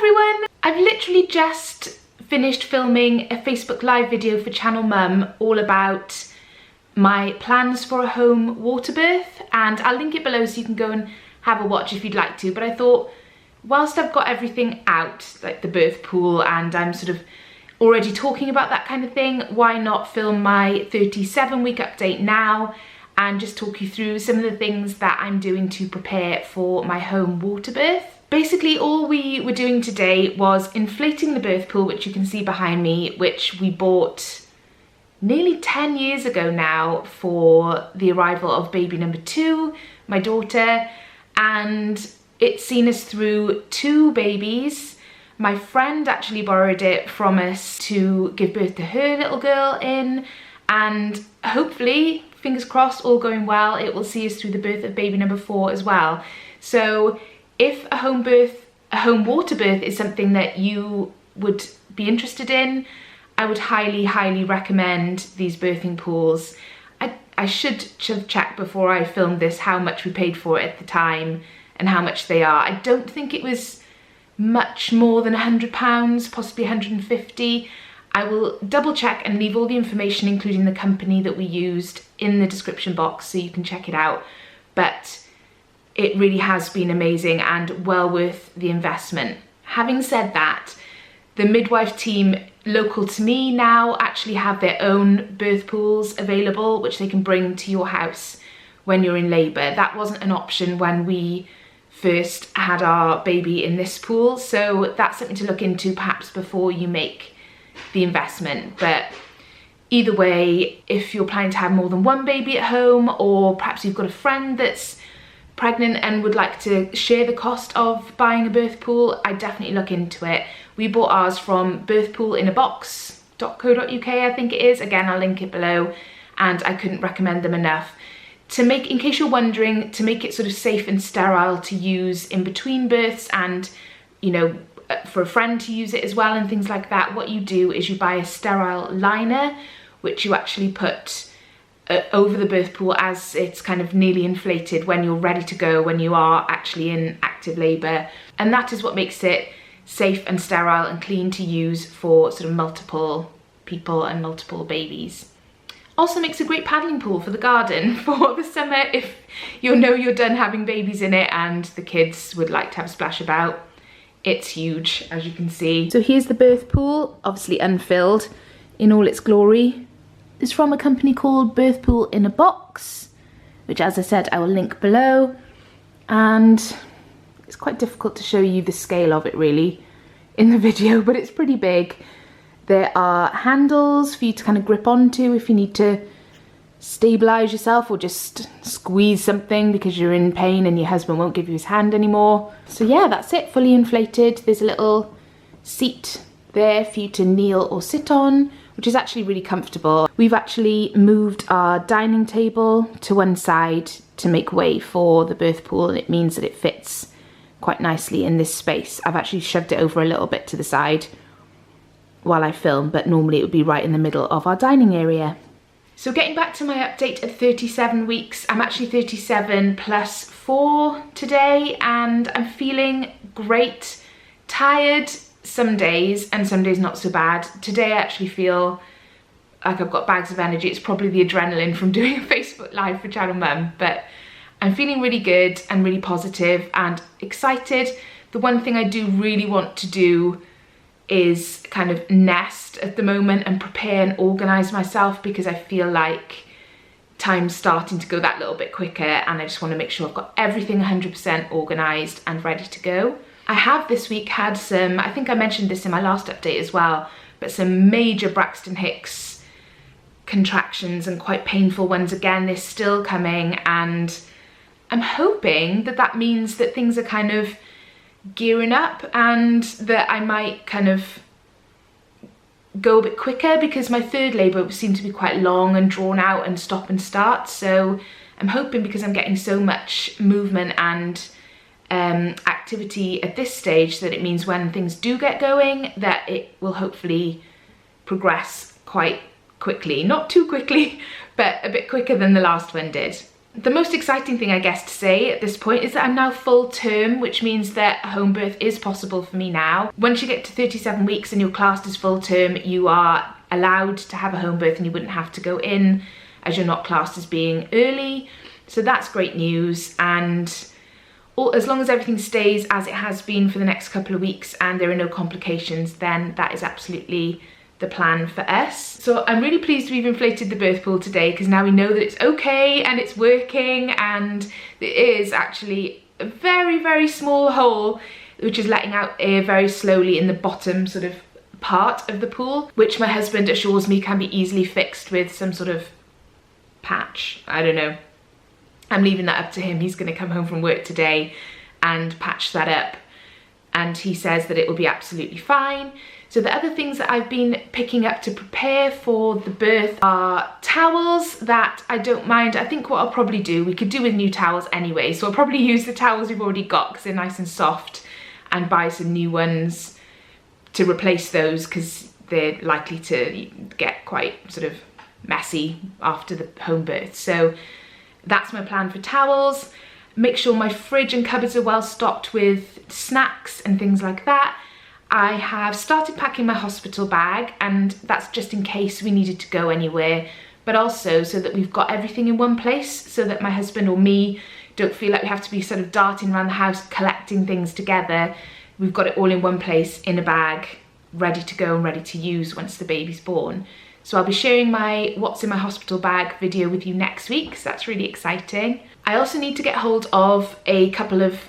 everyone! I've literally just finished filming a Facebook Live video for Channel Mum all about my plans for a home water birth, and I'll link it below so you can go and have a watch if you'd like to. But I thought, whilst I've got everything out, like the birth pool, and I'm sort of already talking about that kind of thing, why not film my 37-week update now and just talk you through some of the things that I'm doing to prepare for my home water birth. Basically, all we were doing today was inflating the birth pool, which you can see behind me, which we bought nearly 10 years ago now for the arrival of baby number 2, my daughter, and it's seen us through 2 babies. My friend actually borrowed it from us to give birth to her little girl in, and hopefully, fingers crossed, all going well, it will see us through the birth of baby number 4 as well. So if a home water birth is something that you would be interested in, I would highly, highly recommend these birthing pools. I should have checked before I filmed this how much we paid for it at the time and how much they are. I don't think it was much more than £100, possibly 150. I will double check and leave all the information, including the company that we used, in the description box so you can check it out. But it really has been amazing and well worth the investment. Having said that, the midwife team local to me now actually have their own birth pools available, which they can bring to your house when you're in labour. That wasn't an option when we first had our baby in this pool, so that's something to look into perhaps before you make the investment. But either way, if you're planning to have more than one baby at home, or perhaps you've got a friend that's pregnant and would like to share the cost of buying a birth pool, I definitely look into it. We bought ours from birthpoolinabox.co.uk, I think it is. Again, I'll link it below, and I couldn't recommend them enough. To make, in case you're wondering, to make it sort of safe and sterile to use in between births, and you know, for a friend to use it as well and things like that, what you do is you buy a sterile liner, which you actually put over the birth pool as it's kind of nearly inflated when you're ready to go, when you are actually in active labour. And that is what makes it safe and sterile and clean to use for sort of multiple people and multiple babies. Also makes a great paddling pool for the garden for the summer if you know you're done having babies in it and the kids would like to have a splash about. It's huge, as you can see. So here's the birth pool, obviously unfilled in all its glory. It's from a company called Birth Pool in a Box, which, as I said, I will link below. And it's quite difficult to show you the scale of it really in the video, but it's pretty big. There are handles for you to kind of grip onto if you need to stabilize yourself or just squeeze something because you're in pain and your husband won't give you his hand anymore. So yeah, that's it, fully inflated. There's a little seat there for you to kneel or sit on, which is actually really comfortable. We've actually moved our dining table to one side to make way for the birth pool, and it means that it fits quite nicely in this space. I've actually shoved it over a little bit to the side while I film, but normally it would be right in the middle of our dining area. So getting back to my update at 37 weeks, I'm actually 37 plus 4 today, and I'm feeling great. Tired some days and some days not so bad. Today I actually feel like I've got bags of energy. It's probably the adrenaline from doing a Facebook Live for Channel Mum, but I'm feeling really good and really positive and excited. The one thing I do really want to do is kind of nest at the moment and prepare and organise myself, because I feel like time's starting to go that little bit quicker and I just want to make sure I've got everything 100% organised and ready to go. I have this week had some, I think I mentioned this in my last update as well, but some major Braxton Hicks contractions, and quite painful ones again. They're still coming, and I'm hoping that that means that things are kind of gearing up and that I might kind of go a bit quicker, because my third labour seemed to be quite long and drawn out and stop and start. So I'm hoping, because I'm getting so much movement and activity at this stage, that it means when things do get going that it will hopefully progress quite quickly. Not too quickly, but a bit quicker than the last one did. The most exciting thing, I guess, to say at this point is that I'm now full term, which means that a home birth is possible for me now. Once you get to 37 weeks and you're classed as full term, you are allowed to have a home birth and you wouldn't have to go in, as you're not classed as being early. So that's great news, and as long as everything stays as it has been for the next couple of weeks and there are no complications, then that is absolutely the plan for us. So I'm really pleased we've inflated the birth pool today, because now we know that it's okay and it's working, and it is actually a very, very small hole which is letting out air very slowly in the bottom sort of part of the pool, which my husband assures me can be easily fixed with some sort of patch. I don't know. I'm leaving that up to him. He's going to come home from work today and patch that up, and he says that it will be absolutely fine. So the other things that I've been picking up to prepare for the birth are towels that I don't mind. I think what I'll probably do, we could do with new towels anyway, so I'll probably use the towels we've already got because they're nice and soft, and buy some new ones to replace those because they're likely to get quite sort of messy after the home birth. So that's my plan for towels. Make sure my fridge and cupboards are well stocked with snacks and things like that. I have started packing my hospital bag, and that's just in case we needed to go anywhere, but also so that we've got everything in one place, so that my husband or me don't feel like we have to be sort of darting around the house collecting things together. We've got it all in one place in a bag, ready to go and ready to use once the baby's born. So I'll be sharing my what's in my hospital bag video with you next week, so that's really exciting. I also need to get hold of a couple of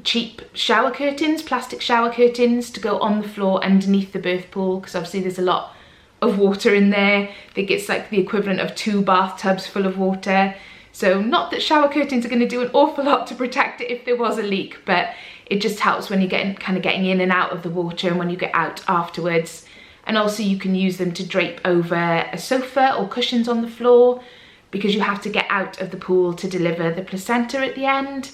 cheap shower curtains, plastic shower curtains, to go on the floor underneath the birth pool, because obviously there's a lot of water in there. I think it's like the equivalent of 2 bathtubs full of water. So not that shower curtains are going to do an awful lot to protect it if there was a leak, but it just helps when you're getting in and out of the water and when you get out afterwards. And also you can use them to drape over a sofa or cushions on the floor, because you have to get out of the pool to deliver the placenta at the end.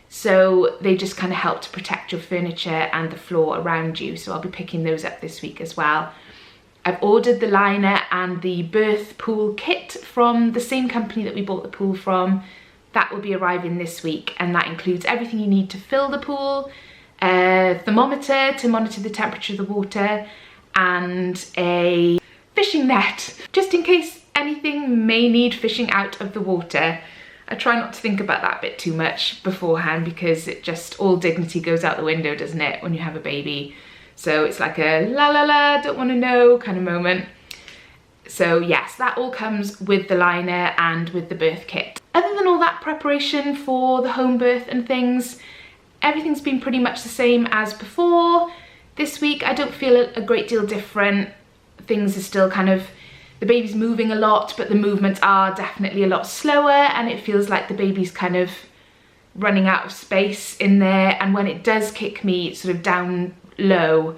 So they just kind of help to protect your furniture and the floor around you. So I'll be picking those up this week as well. I've ordered the liner and the birth pool kit from the same company that we bought the pool from. That will be arriving this week, and that includes everything you need to fill the pool, a thermometer to monitor the temperature of the water, and a fishing net, just in case anything may need fishing out of the water. I try not to think about that bit too much beforehand, because it just, all dignity goes out the window, doesn't it, when you have a baby? So it's like a la la la, don't want to know kind of moment. So yes, that all comes with the liner and with the birth kit. Other than all that preparation for the home birth and things, everything's been pretty much the same as before. This week I don't feel a great deal different. Things are still kind of, the baby's moving a lot, but the movements are definitely a lot slower, and it feels like the baby's kind of running out of space in there. And when it does kick me sort of down low,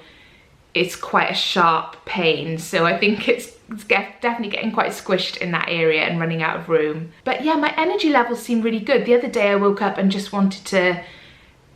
it's quite a sharp pain. So I think it's definitely getting quite squished in that area and running out of room. But yeah, my energy levels seem really good. The other day I woke up and just wanted to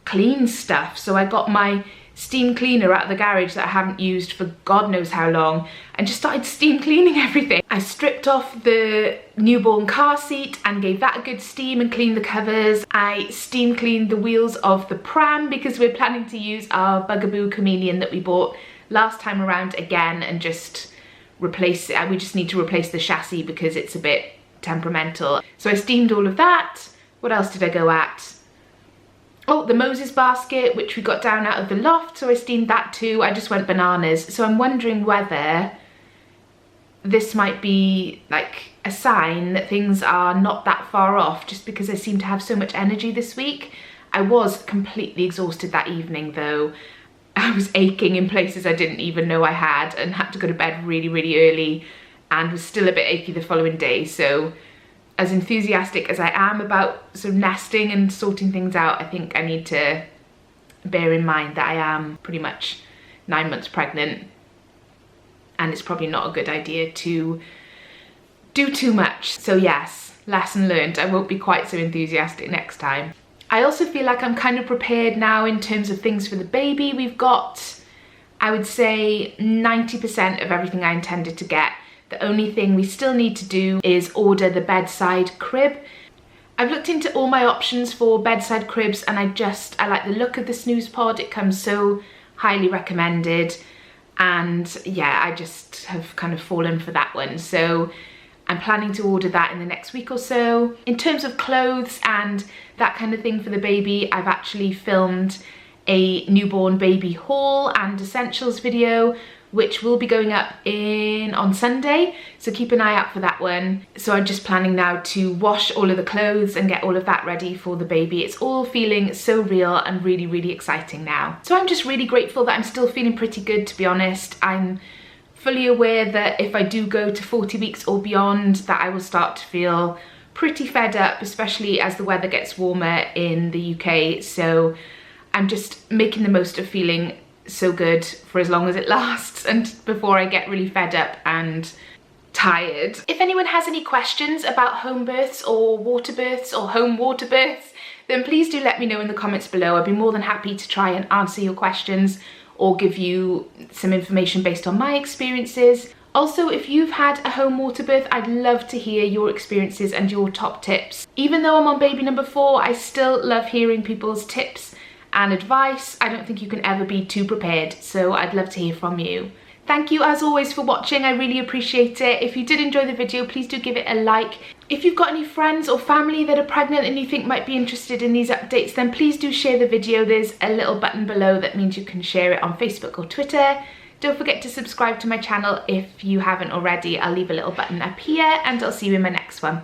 clean stuff. So I got my steam cleaner out of the garage that I haven't used for God knows how long, and just started steam cleaning everything. I stripped off the newborn car seat and gave that a good steam and cleaned the covers. I steam cleaned the wheels of the pram, because we're planning to use our Bugaboo Chameleon that we bought last time around again and just replace it. We just need to replace the chassis because it's a bit temperamental. So I steamed all of that. What else did I go at? Oh, the Moses basket, which we got down out of the loft, so I steamed that too. I just went bananas. So I'm wondering whether this might be like a sign that things are not that far off, just because I seem to have so much energy this week. I was completely exhausted that evening though. I was aching in places I didn't even know I had, and had to go to bed really, really early, and was still a bit achy the following day. So as enthusiastic as I am about sort of nesting and sorting things out, I think I need to bear in mind that I am pretty much 9 months pregnant, and it's probably not a good idea to do too much. So yes, lesson learned. I won't be quite so enthusiastic next time. I also feel like I'm kind of prepared now in terms of things for the baby. We've got, I would say, 90% of everything I intended to get. The only thing we still need to do is order the bedside crib. I've looked into all my options for bedside cribs, and I like the look of the snooze pod. It comes so highly recommended, and yeah, I just have kind of fallen for that one. So I'm planning to order that in the next week or so. In terms of clothes and that kind of thing for the baby, I've actually filmed a newborn baby haul and essentials video, which will be going up on Sunday, so keep an eye out for that one. So I'm just planning now to wash all of the clothes and get all of that ready for the baby. It's all feeling so real and really, really exciting now. So I'm just really grateful that I'm still feeling pretty good, to be honest. I'm fully aware that if I do go to 40 weeks or beyond, that I will start to feel pretty fed up, especially as the weather gets warmer in the UK. So I'm just making the most of feeling so good for as long as it lasts, and before I get really fed up and tired. If anyone has any questions about home births or water births or home water births, then please do let me know in the comments below. I'd be more than happy to try and answer your questions or give you some information based on my experiences. Also, if you've had a home water birth, I'd love to hear your experiences and your top tips. Even though I'm on baby number 4, I still love hearing people's tips and advice. I don't think you can ever be too prepared, so I'd love to hear from you. Thank you as always for watching, I really appreciate it. If you did enjoy the video, please do give it a like. If you've got any friends or family that are pregnant and you think might be interested in these updates, then please do share the video. There's a little button below that means you can share it on Facebook or Twitter. Don't forget to subscribe to my channel if you haven't already. I'll leave a little button up here, and I'll see you in my next one.